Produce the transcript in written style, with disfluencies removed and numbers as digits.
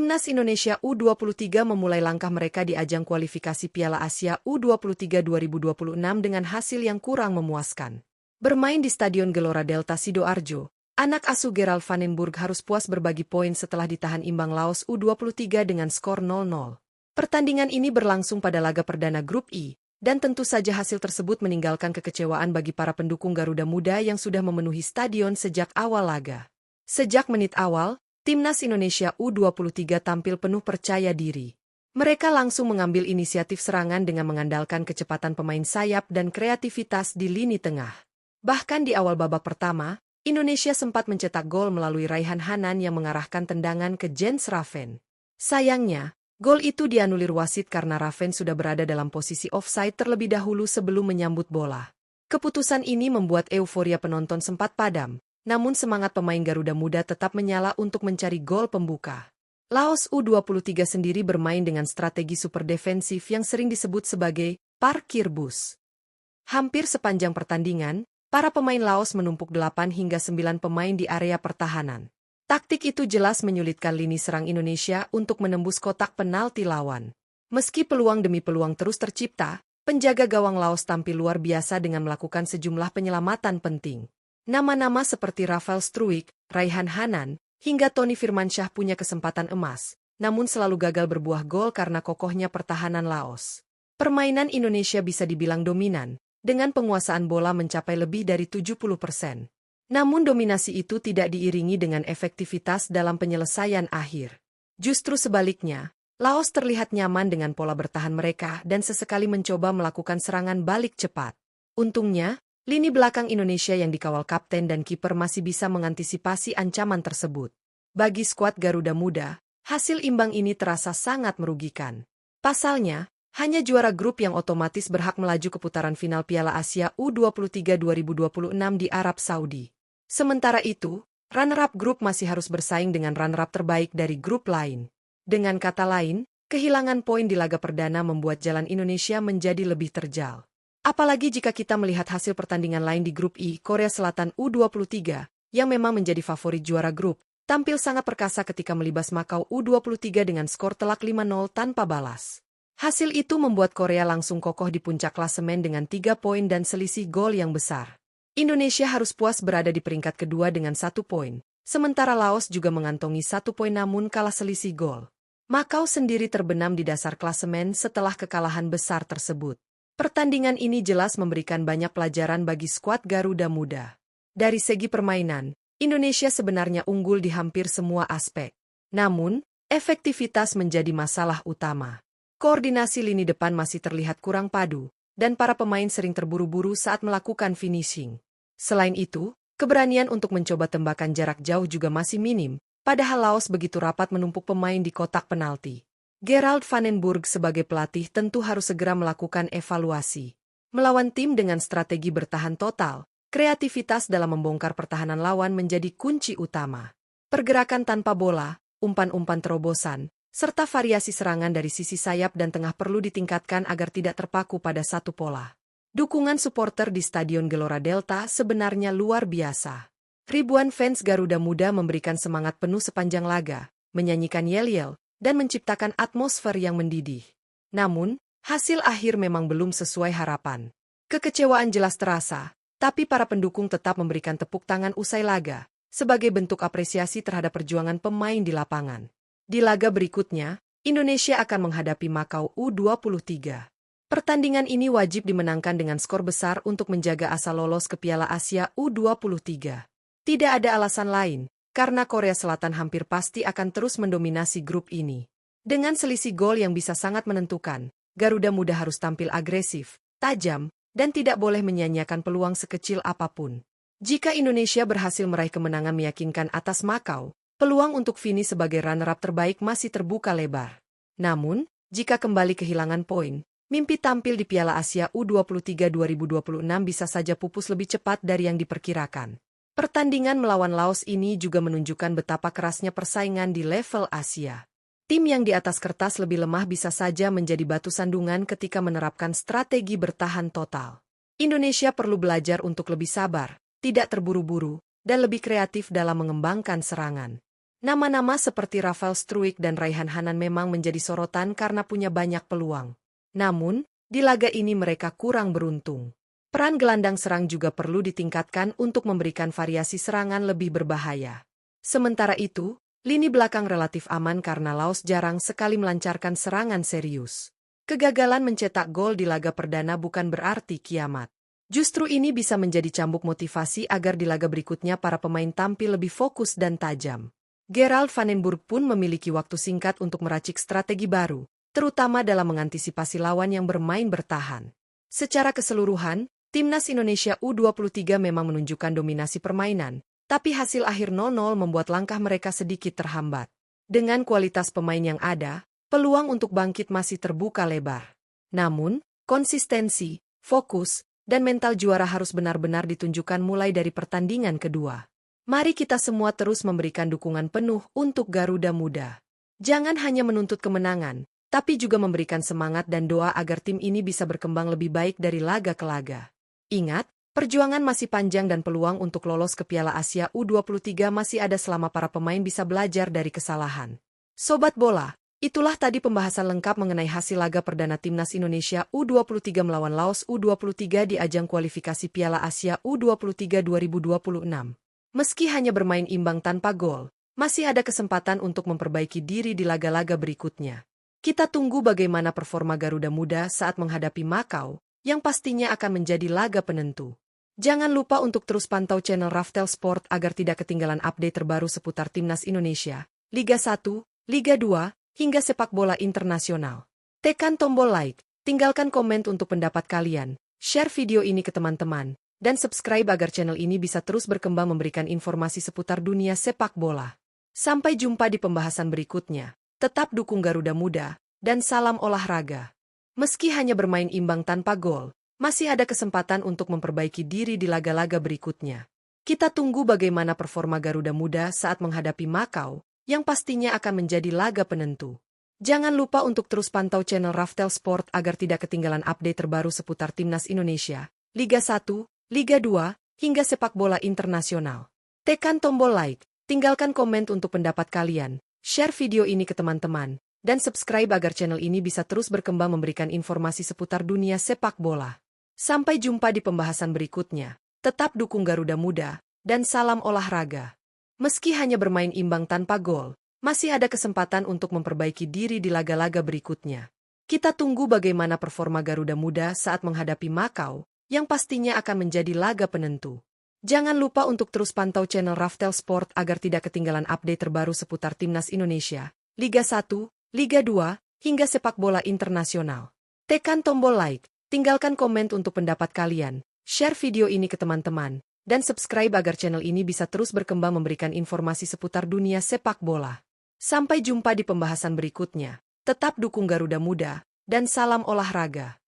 Timnas Indonesia U23 memulai langkah mereka di ajang kualifikasi Piala Asia U23 2026 dengan hasil yang kurang memuaskan. Bermain di Stadion Gelora Delta Sidoarjo, anak asuh Gerald van den Burg harus puas berbagi poin setelah ditahan imbang Laos U23 dengan skor 0-0. Pertandingan ini berlangsung pada laga perdana Grup I, dan tentu saja hasil tersebut meninggalkan kekecewaan bagi para pendukung Garuda Muda yang sudah memenuhi stadion sejak awal laga. Sejak menit awal, Timnas Indonesia U23 tampil penuh percaya diri. Mereka langsung mengambil inisiatif serangan dengan mengandalkan kecepatan pemain sayap dan kreativitas di lini tengah. Bahkan di awal babak pertama, Indonesia sempat mencetak gol melalui Raihan Hanan yang mengarahkan tendangan ke Jens Raven. Sayangnya, gol itu dianulir wasit karena Raven sudah berada dalam posisi offside terlebih dahulu sebelum menyambut bola. Keputusan ini membuat euforia penonton sempat padam. Namun semangat pemain Garuda Muda tetap menyala untuk mencari gol pembuka. Laos U23 sendiri bermain dengan strategi super defensif yang sering disebut sebagai parkir bus. Hampir sepanjang pertandingan, para pemain Laos menumpuk 8 hingga 9 pemain di area pertahanan. Taktik itu jelas menyulitkan lini serang Indonesia untuk menembus kotak penalti lawan. Meski peluang demi peluang terus tercipta, penjaga gawang Laos tampil luar biasa dengan melakukan sejumlah penyelamatan penting. Nama-nama seperti Rafael Struijk, Raihan Hanan, hingga Tony Firmansyah punya kesempatan emas, namun selalu gagal berbuah gol karena kokohnya pertahanan Laos. Permainan Indonesia bisa dibilang dominan, dengan penguasaan bola mencapai lebih dari 70%. Namun dominasi itu tidak diiringi dengan efektivitas dalam penyelesaian akhir. Justru sebaliknya, Laos terlihat nyaman dengan pola bertahan mereka dan sesekali mencoba melakukan serangan balik cepat. Untungnya, lini belakang Indonesia yang dikawal kapten dan kiper masih bisa mengantisipasi ancaman tersebut. Bagi skuad Garuda Muda, hasil imbang ini terasa sangat merugikan. Pasalnya, hanya juara grup yang otomatis berhak melaju ke putaran final Piala Asia U23 2026 di Arab Saudi. Sementara itu, runner-up grup masih harus bersaing dengan runner-up terbaik dari grup lain. Dengan kata lain, kehilangan poin di laga perdana membuat jalan Indonesia menjadi lebih terjal. Apalagi jika kita melihat hasil pertandingan lain di grup I, Korea Selatan U23, yang memang menjadi favorit juara grup, tampil sangat perkasa ketika melibas Makau U23 dengan skor telak 5-0 tanpa balas. Hasil itu membuat Korea langsung kokoh di puncak klasemen dengan 3 poin dan selisih gol yang besar. Indonesia harus puas berada di peringkat kedua dengan 1 poin, sementara Laos juga mengantongi 1 poin namun kalah selisih gol. Makau sendiri terbenam di dasar klasemen setelah kekalahan besar tersebut. Pertandingan ini jelas memberikan banyak pelajaran bagi skuad Garuda Muda. Dari segi permainan, Indonesia sebenarnya unggul di hampir semua aspek. Namun, efektivitas menjadi masalah utama. Koordinasi lini depan masih terlihat kurang padu, dan para pemain sering terburu-buru saat melakukan finishing. Selain itu, keberanian untuk mencoba tembakan jarak jauh juga masih minim, padahal Laos begitu rapat menumpuk pemain di kotak penalti. Gerald van den Burg sebagai pelatih tentu harus segera melakukan evaluasi. Melawan tim dengan strategi bertahan total, kreativitas dalam membongkar pertahanan lawan menjadi kunci utama. Pergerakan tanpa bola, umpan-umpan terobosan, serta variasi serangan dari sisi sayap dan tengah perlu ditingkatkan agar tidak terpaku pada satu pola. Dukungan supporter di Stadion Gelora Delta sebenarnya luar biasa. Ribuan fans Garuda Muda memberikan semangat penuh sepanjang laga, menyanyikan yel-yel, dan menciptakan atmosfer yang mendidih. Namun, hasil akhir memang belum sesuai harapan. Kekecewaan jelas terasa, tapi para pendukung tetap memberikan tepuk tangan usai laga, sebagai bentuk apresiasi terhadap perjuangan pemain di lapangan. Di laga berikutnya, Indonesia akan menghadapi Makau U23. Pertandingan ini wajib dimenangkan dengan skor besar untuk menjaga asa lolos ke Piala Asia U23. Tidak ada alasan lain, karena Korea Selatan hampir pasti akan terus mendominasi grup ini. Dengan selisih gol yang bisa sangat menentukan, Garuda Muda harus tampil agresif, tajam, dan tidak boleh menyia-nyiakan peluang sekecil apapun. Jika Indonesia berhasil meraih kemenangan meyakinkan atas Makau, peluang untuk finish sebagai runner-up terbaik masih terbuka lebar. Namun, jika kembali kehilangan poin, mimpi tampil di Piala Asia U23 2026 bisa saja pupus lebih cepat dari yang diperkirakan. Pertandingan melawan Laos ini juga menunjukkan betapa kerasnya persaingan di level Asia. Tim yang di atas kertas lebih lemah bisa saja menjadi batu sandungan ketika menerapkan strategi bertahan total. Indonesia perlu belajar untuk lebih sabar, tidak terburu-buru, dan lebih kreatif dalam mengembangkan serangan. Nama-nama seperti Rafael Struijk dan Raihan Hanan memang menjadi sorotan karena punya banyak peluang. Namun, di laga ini mereka kurang beruntung. Peran gelandang serang juga perlu ditingkatkan untuk memberikan variasi serangan lebih berbahaya. Sementara itu, lini belakang relatif aman karena Laos jarang sekali melancarkan serangan serius. Kegagalan mencetak gol di laga perdana bukan berarti kiamat. Justru ini bisa menjadi cambuk motivasi agar di laga berikutnya para pemain tampil lebih fokus dan tajam. Gerald van den Burg pun memiliki waktu singkat untuk meracik strategi baru, terutama dalam mengantisipasi lawan yang bermain bertahan. Secara keseluruhan, Timnas Indonesia U23 memang menunjukkan dominasi permainan, tapi hasil akhir 0-0 membuat langkah mereka sedikit terhambat. Dengan kualitas pemain yang ada, peluang untuk bangkit masih terbuka lebar. Namun, konsistensi, fokus, dan mental juara harus benar-benar ditunjukkan mulai dari pertandingan kedua. Mari kita semua terus memberikan dukungan penuh untuk Garuda Muda. Jangan hanya menuntut kemenangan, tapi juga memberikan semangat dan doa agar tim ini bisa berkembang lebih baik dari laga ke laga. Ingat, perjuangan masih panjang dan peluang untuk lolos ke Piala Asia U23 masih ada selama para pemain bisa belajar dari kesalahan. Sobat Bola, itulah tadi pembahasan lengkap mengenai hasil laga perdana Timnas Indonesia U23 melawan Laos U23 di ajang kualifikasi Piala Asia U23 2026. Meski hanya bermain imbang tanpa gol, masih ada kesempatan untuk memperbaiki diri di laga-laga berikutnya. Kita tunggu bagaimana performa Garuda Muda saat menghadapi Makau, yang pastinya akan menjadi laga penentu. Jangan lupa untuk terus pantau channel Raftel Sport agar tidak ketinggalan update terbaru seputar Timnas Indonesia, Liga 1, Liga 2, hingga sepak bola internasional. Tekan tombol like, tinggalkan komen untuk pendapat kalian, share video ini ke teman-teman, dan subscribe agar channel ini bisa terus berkembang memberikan informasi seputar dunia sepak bola. Sampai jumpa di pembahasan berikutnya. Tetap dukung Garuda Muda, dan salam olahraga. Meski hanya bermain imbang tanpa gol, masih ada kesempatan untuk memperbaiki diri di laga-laga berikutnya. Kita tunggu bagaimana performa Garuda Muda saat menghadapi Makau, yang pastinya akan menjadi laga penentu. Jangan lupa untuk terus pantau channel Raftel Sport agar tidak ketinggalan update terbaru seputar Timnas Indonesia, Liga 1, Liga 2, hingga sepak bola internasional. Tekan tombol like, tinggalkan komen untuk pendapat kalian, share video ini ke teman-teman, dan subscribe agar channel ini bisa terus berkembang memberikan informasi seputar dunia sepak bola. Sampai jumpa di pembahasan berikutnya. Tetap dukung Garuda Muda, dan salam olahraga. Meski hanya bermain imbang tanpa gol, masih ada kesempatan untuk memperbaiki diri di laga-laga berikutnya. Kita tunggu bagaimana performa Garuda Muda saat menghadapi Makau, yang pastinya akan menjadi laga penentu. Jangan lupa untuk terus pantau channel Raftel Sport agar tidak ketinggalan update terbaru seputar Timnas Indonesia, Liga 1, Liga 2, hingga sepak bola internasional. Tekan tombol like, tinggalkan komen untuk pendapat kalian, share video ini ke teman-teman, dan subscribe agar channel ini bisa terus berkembang memberikan informasi seputar dunia sepak bola. Sampai jumpa di pembahasan berikutnya. Tetap dukung Garuda Muda, dan salam olahraga.